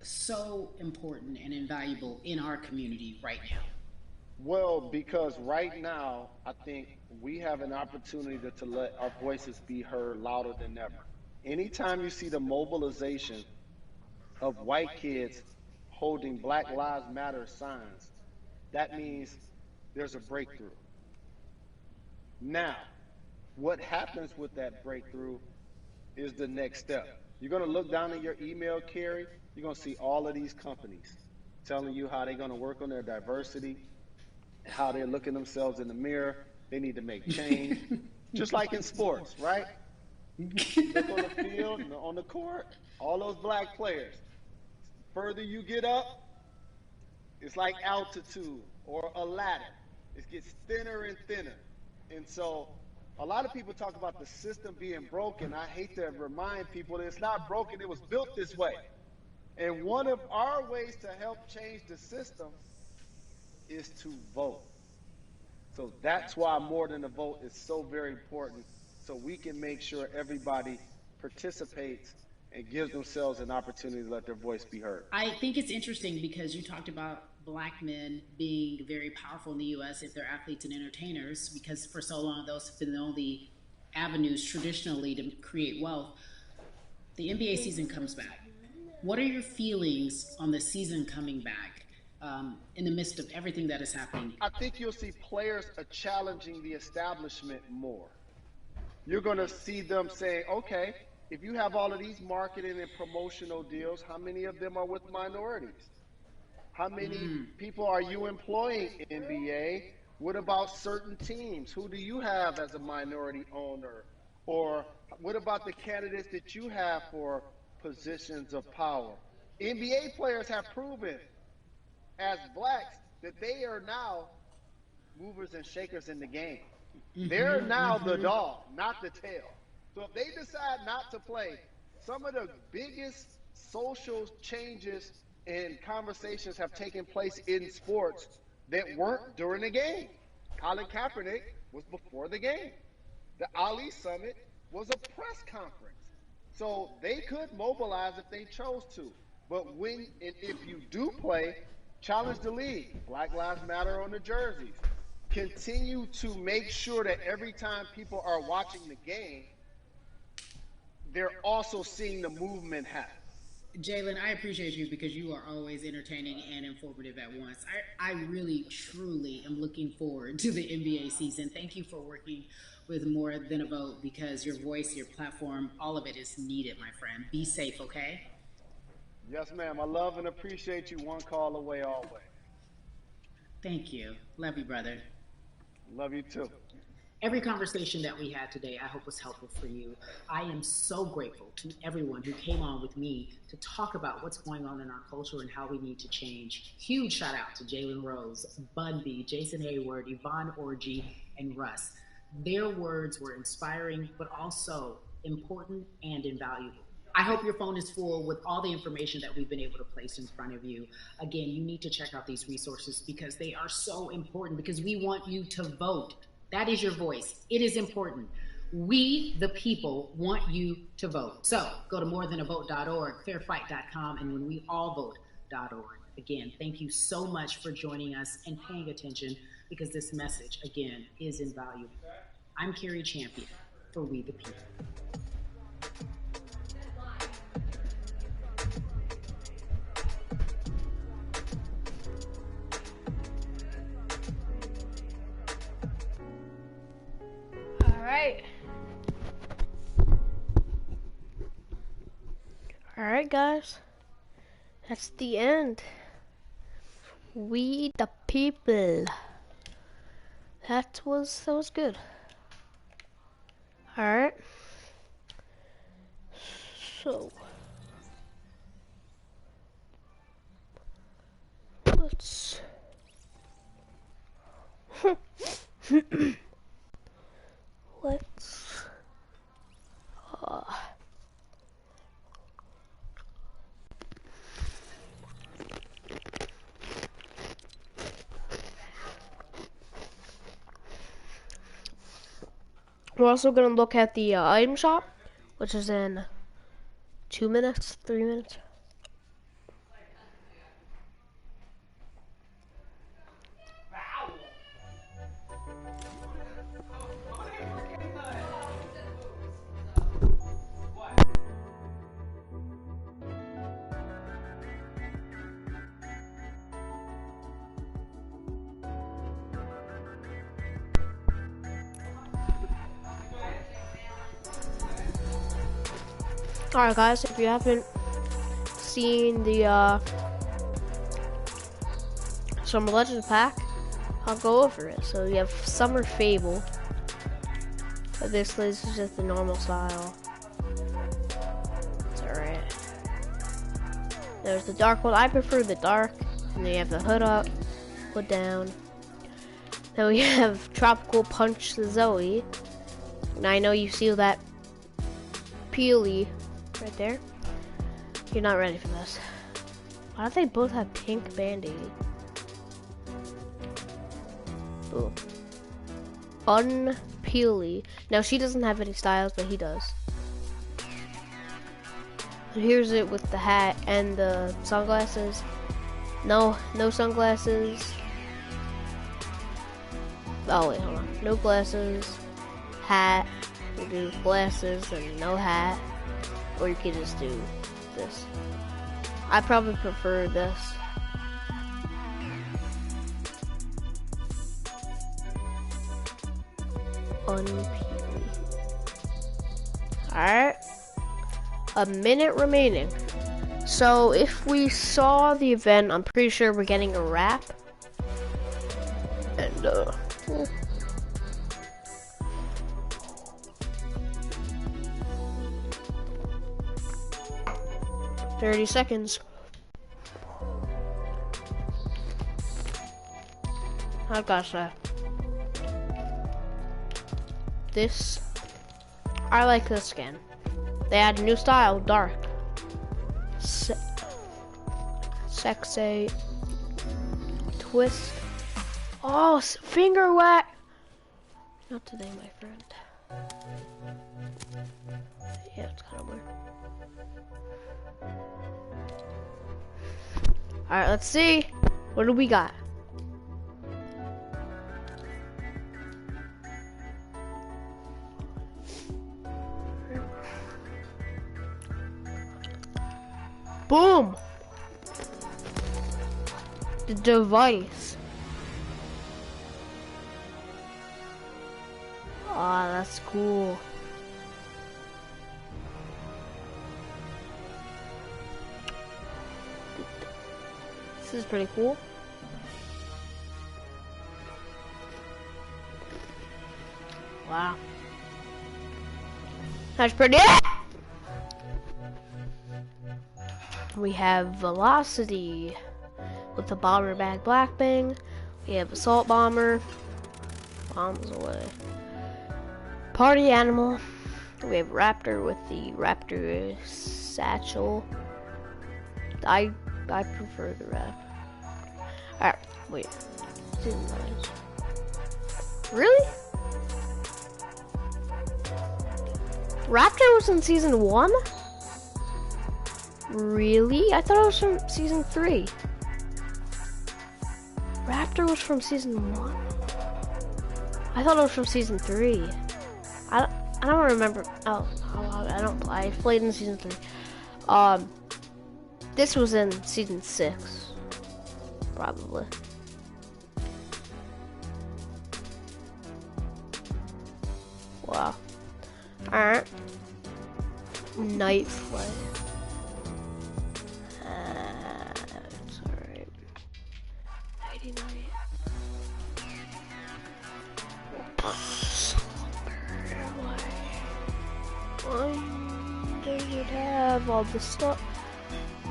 [SPEAKER 3] so important and invaluable in our community right now?
[SPEAKER 5] Well, because right now, I think we have an opportunity to let our voices be heard louder than ever. Anytime you see the mobilization of white kids holding Black Lives Matter signs, that means there's a breakthrough. Now, what happens with that breakthrough is the next step. You're going to look down in your email, Carrie, you're going to see all of these companies telling you how they're going to work on their diversity, how they're looking themselves in the mirror. They need to make change. Just like in sports, right? Look on the field, on the court, all those black players. Further you get up, it's like altitude or a ladder. It gets thinner and thinner. And so a lot of people talk about the system being broken. I hate to remind people that it's not broken. It was built this way. And one of our ways to help change the system is to vote. So that's why more than a vote is so very important, so we can make sure everybody participates and gives themselves an opportunity to let their voice be heard.
[SPEAKER 3] I think it's interesting because you talked about black men being very powerful in the U.S. if they're athletes and entertainers, because for so long those have been the only avenues traditionally to create wealth. The NBA season comes back. What are your feelings on the season coming back in the midst of everything that is happening?
[SPEAKER 5] I think you'll see players are challenging the establishment more. You're going to see them saying, okay, if you have all of these marketing and promotional deals, how many of them are with minorities? How many people are you employing in NBA? What about certain teams? Who do you have as a minority owner? Or what about the candidates that you have for positions of power? NBA players have proven as blacks that they are now movers and shakers in the game. They're now the dog, not the tail. So if they decide not to play, some of the biggest social changes and conversations have taken place in sports that weren't during the game. Colin Kaepernick was before the game. The Ali Summit was a press conference. So they could mobilize if they chose to. But when and if you do play, challenge the league. Black Lives Matter on the jerseys. Continue to make sure that every time people are watching the game, they're also seeing the movement happen.
[SPEAKER 3] Jalen, I appreciate you because you are always entertaining and informative at once. I really, truly am looking forward to the NBA season. Thank you for working with More Than a Vote because your voice, your platform, all of it is needed, my friend. Be safe, okay?
[SPEAKER 5] Yes, ma'am. I love and appreciate you. One call away always.
[SPEAKER 3] Thank you. Love you, brother.
[SPEAKER 5] Love you too.
[SPEAKER 3] Every conversation that we had today, I hope was helpful for you. I am so grateful to everyone who came on with me to talk about what's going on in our culture and how we need to change. Huge shout out to Jalen Rose, Bun B, Jason Hayward, Yvonne Orgy, and Russ. Their words were inspiring, but also important and invaluable. I hope your phone is full with all the information that we've been able to place in front of you. Again, you need to check out these resources because they are so important because we want you to vote. That is your voice. It is important. We, the people, want you to vote. So go to morethanavote.org, fairfight.com, and when we all vote.org. Again, thank you so much for joining us and paying attention because this message, again, is invaluable. I'm Carrie Champion for We the People.
[SPEAKER 1] Alright. Alright, guys. That's the end. We the people. That was good. Alright. So let's let's we're also gonna look at the item shop, which is in 2 minutes, 3 minutes. Alright, guys, if you haven't seen the Summer Legends pack, I'll go over it. So you have Summer Fable. Basically, this is just the normal style. It's alright. There's the dark one. I prefer the dark. And then you have the hood up, hood down. Then we have Tropical Punch Zoe. Now I know you see that peely right there. You're not ready for this. Why don't they both have pink band-aid? Boom. Unpeely. Now she doesn't have any styles, but he does. And here's it with the hat and the sunglasses. No sunglasses. Oh wait, hold on. No glasses. Hat. You do glasses and no hat. Or you can just do this. I probably prefer this. Unpeely. Alright. A minute remaining. So if we saw the event, I'm pretty sure we're getting a wrap. And 30 seconds. I've got to say, this, I like this skin. They add a new style, dark. Sexy. Twist. Oh, finger whack. Not today, my friend. Yeah, it's kind of weird. Alright, let's see. What do we got? Boom! The device. Ah, that's cool. This is pretty cool. Wow. That's pretty. We have velocity with the bomber bag black bang. We have assault bomber. Bombs away. Party animal. We have raptor with the raptor satchel. I prefer the raptor. Alright, wait. Really? Raptor was in season 1? Really? I thought it was from season 3. Raptor was from season 1? I thought it was from season 3. I don't remember. Oh, I played in season 3. This was in season 6. Probably. Wow. Alright. Night flight. It's alright. Nighty night. Why does it have all the stuff?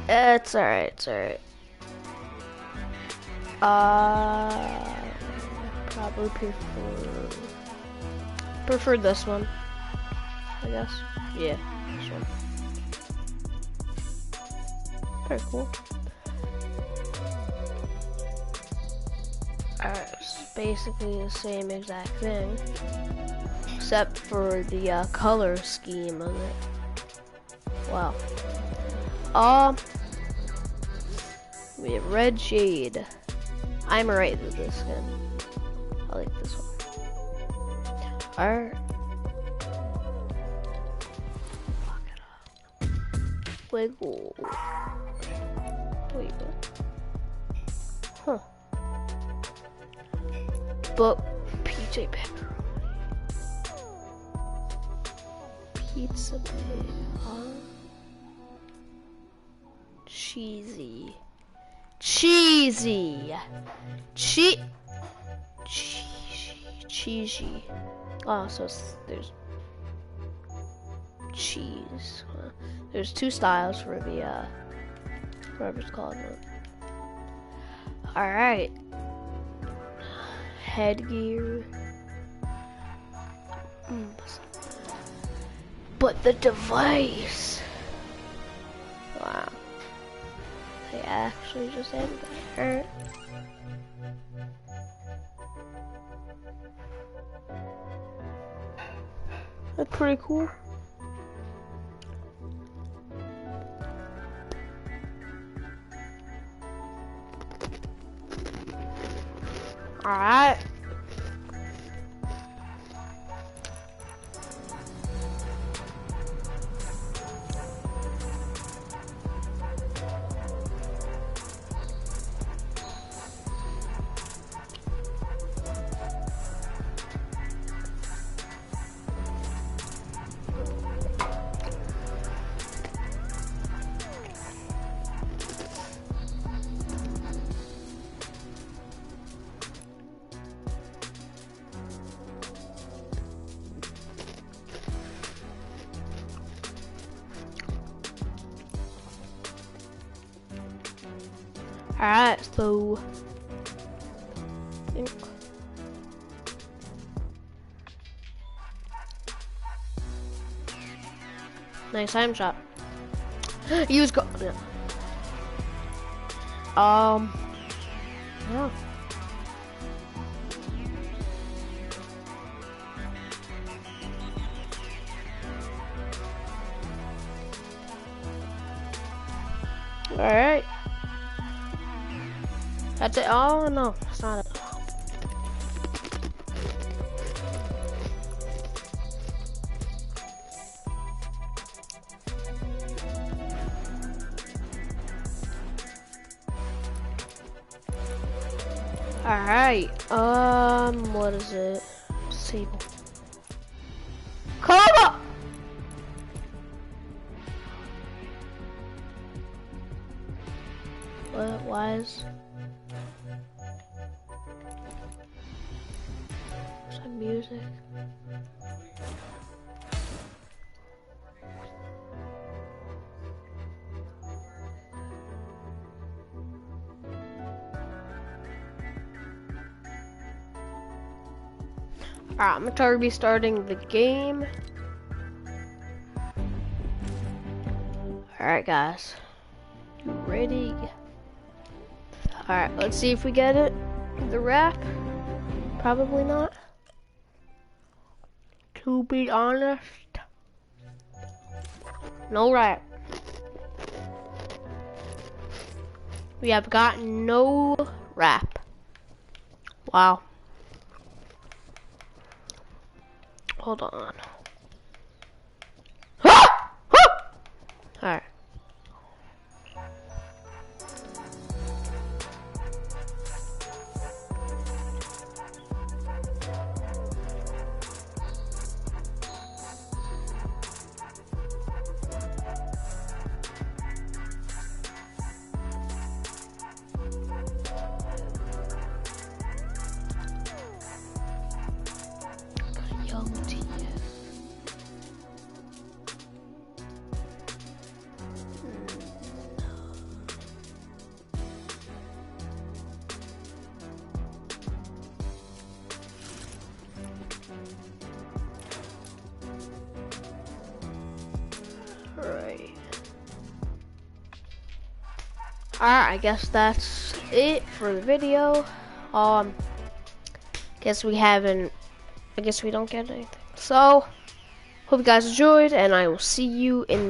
[SPEAKER 1] It's alright, it's alright. Probably prefer this one, I guess. Yeah, this one. Very cool. Alright, it's basically the same exact thing, except for the color scheme of it. Wow. We have red shade. I'm alright with this skin. I like this one. Alright. Lock it up. Wiggle. Wait, what? Huh. But PJ pepperoni. Pizza pig, huh? Cheesy. Cheesy. Cheesy. Oh, so there's cheese. There's 2 styles for the whatever it's called. All right. Headgear. But the device. Wow. They actually just added that. Alright. That's pretty cool. Alright. Alright, so nice time shot. Use go. Yeah. Yeah. All right. That's it. Oh no, it's not it. Alright, what is it? Sable. Come on! What? Why is... Some music. Alright, I'm gonna try to be starting the game. Alright guys. Ready? Alright, let's see if we get it. The wrap? Probably not. To be honest. No wrap. We have got no wrap. Wow. Hold on. Ah! Ah! Alright. Right. Alright, I guess that's it for the video. Guess we don't get anything. So, hope you guys enjoyed, and I will see you in